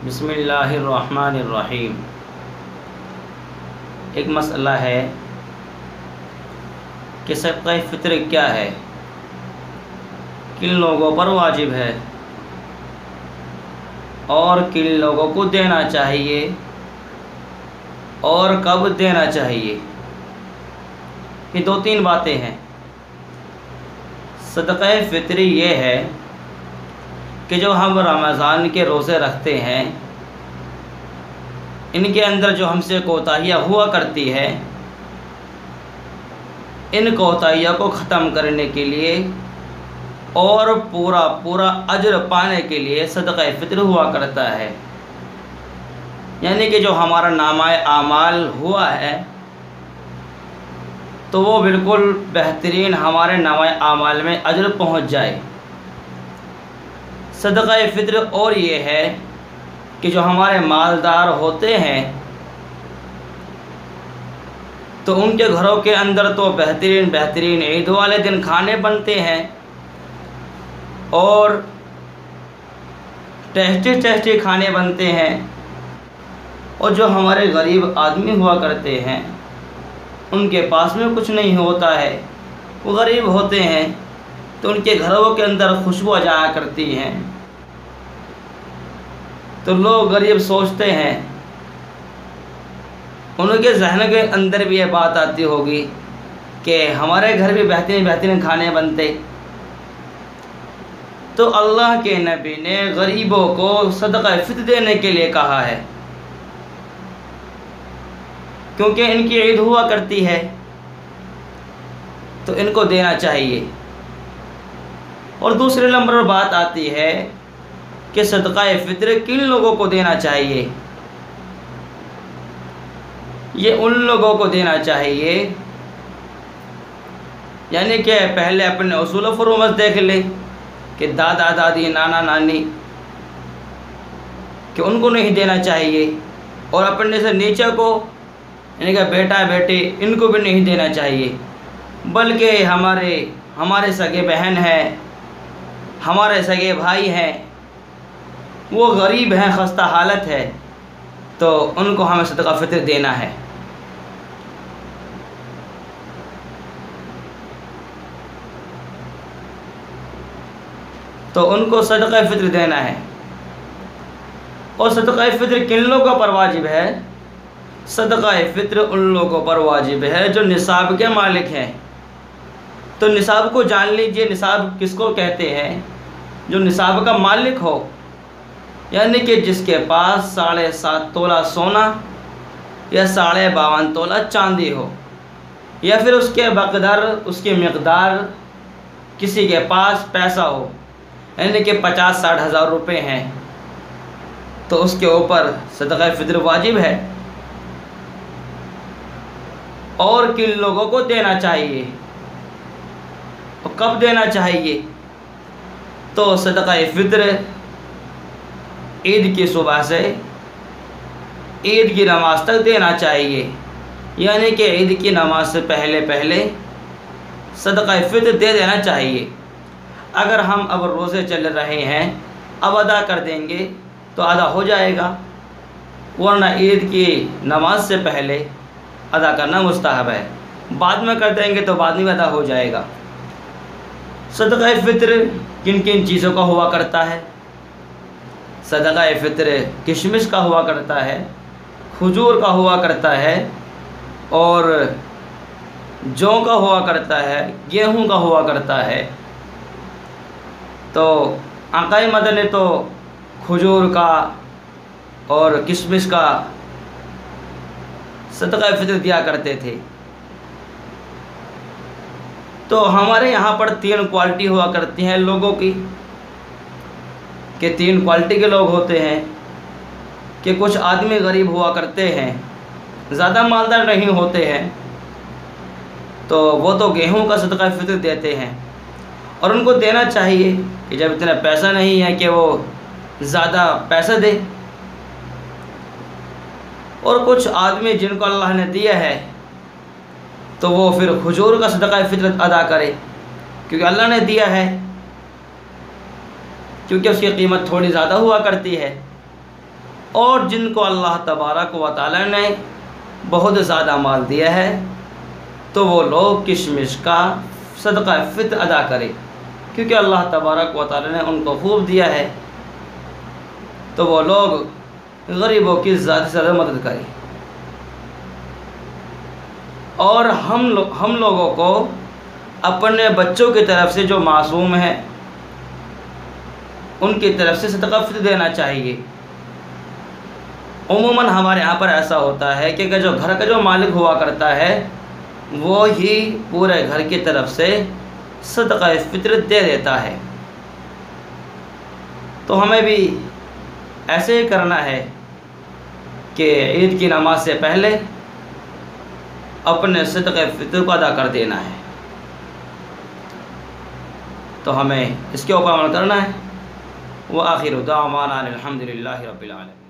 बिस्मिल्लाहिर्रहमानिर्रहीम। एक मसला है कि सदक़ा फ़ित्र क्या है, किन लोगों पर वाजिब है और किन लोगों को देना चाहिए और कब देना चाहिए। ये दो तीन बातें हैं। सदक़ा फ़ित्र ये है कि जो हम रमज़ान के रोज़े रखते हैं, इनके अंदर जो हमसे कोताहियाँ हुआ करती है, इन कोताहियों को ख़त्म करने के लिए और पूरा अजर पाने के लिए सदक़ा फ़ित्र हुआ करता है। यानी कि जो हमारा नामाए आमाल हुआ है तो वो बिल्कुल बेहतरीन हमारे नामाए आमाल में अजर पहुँच जाए। सदक़ा फ़ित्र और ये है कि जो हमारे मालदार होते हैं तो उनके घरों के अंदर तो बेहतरीन ईद वाले दिन खाने बनते हैं और टेस्टी खाने बनते हैं। और जो हमारे गरीब आदमी हुआ करते हैं, उनके पास में कुछ नहीं होता है, वो गरीब होते हैं, तो उनके घरों के अंदर खुशबू जाया करती हैं। तो लोग गरीब सोचते हैं, उनके जहन के अंदर भी ये बात आती होगी कि हमारे घर भी बेहतरीन खाने बनते। तो अल्लाह के नबी ने गरीबों को सदक़ा फ़ित्र देने के लिए कहा है, क्योंकि इनकी ईद हुआ करती है तो इनको देना चाहिए। और दूसरे नंबर पर बात आती है कि सदक़ा फ़ित्र किन लोगों को देना चाहिए। ये उन लोगों को देना चाहिए, यानी कि पहले अपने उसूल व फ़ुरूमत देख ले कि दादा दादी नाना नानी कि उनको नहीं देना चाहिए, और अपने से नीचे को यानी कि बेटा बेटी इनको भी नहीं देना चाहिए, बल्कि हमारे सगे बहन हैं, हमारे सगे भाई हैं, वो गरीब हैं, खस्ता हालत है, तो उनको हमें सदक़ा फ़ित्र देना है। तो उनको सदक़ा फ़ित्र देना है। और सदक़ा फ़ित्र किन लोगों पर वाजिब है? सदक़ा फ़ित्र उन लोगों पर वाजिब है जो निसाब के मालिक हैं। तो निसाब को जान लीजिए, निसाब किसको कहते हैं? जो निसाब का मालिक हो, यानी कि जिसके पास 7.5 तोला सोना या 52.5 तोला चांदी हो, या फिर उसके बक़दर उसकी मक़दार किसी के पास पैसा हो, यानी कि 50-60 हज़ार रुपये हैं, तो उसके ऊपर सदक़ा फ़ित्र वाजिब है। और किन लोगों को देना चाहिए और कब देना चाहिए? तो सदक़ा फ़ित्र ईद की सुबह से ईद की नमाज तक देना चाहिए, यानी कि ईद की नमाज से पहले सदक़ा फ़ित्र दे देना चाहिए। अगर हम अब रोज़े चल रहे हैं, अब अदा कर देंगे तो अदा हो जाएगा, वरना ईद की नमाज से पहले अदा करना मुस्तहब है। बाद में कर देंगे तो बाद में अदा हो जाएगा। सदक़ा फ़ित्र किन किन चीज़ों का हुआ करता है? सदक़ा फ़ित्र किशमिश का हुआ करता है, खजूर का हुआ करता है, और जौ का हुआ करता है, गेहूं का हुआ करता है। तो आक़ाए मदन ने तो खजूर का और किशमिश का सदक़ा फ़ित्र दिया करते थे। तो हमारे यहाँ पर 3 क्वालिटी हुआ करती हैं लोगों की, कि 3 क्वालिटी के लोग होते हैं। कि कुछ आदमी गरीब हुआ करते हैं, ज़्यादा मालदार नहीं होते हैं, तो वो तो गेहूं का सदक़ा फ़ित्र देते हैं, और उनको देना चाहिए कि जब इतना पैसा नहीं है कि वो ज़्यादा पैसा दे। और कुछ आदमी जिनको अल्लाह ने दिया है तो वो फिर खजूर का सदक़ा फ़ित्र अदा करे, क्योंकि अल्लाह ने दिया है, क्योंकि उसकी कीमत थोड़ी ज़्यादा हुआ करती है। और जिनको अल्लाह तबारक व तआला ने बहुत ज़्यादा माल दिया है तो वो लोग किशमिश का सदका फ़ित्र अदा करें, क्योंकि अल्लाह तबारक व तआला ने उनको खूब दिया है, तो वो लोग गरीबों की ज़्यादा से ज़्यादा मदद करें। और हम लोगों को अपने बच्चों की तरफ से जो मासूम है उनकी तरफ से सदका फ़ित्र देना चाहिए। उमूमन हमारे यहाँ पर ऐसा होता है कि जो घर का जो मालिक हुआ करता है वो ही पूरे घर की तरफ से सदका फ़ित्र दे देता है। तो हमें भी ऐसे ही करना है कि ईद की नमाज से पहले अपने सदका फ़ित्र को अदा कर देना है। तो हमें इसके ऊपर अमल करना है। व आखिर दावाना अल्हम्दुलिल्लाहि रब्बिल आलमीन।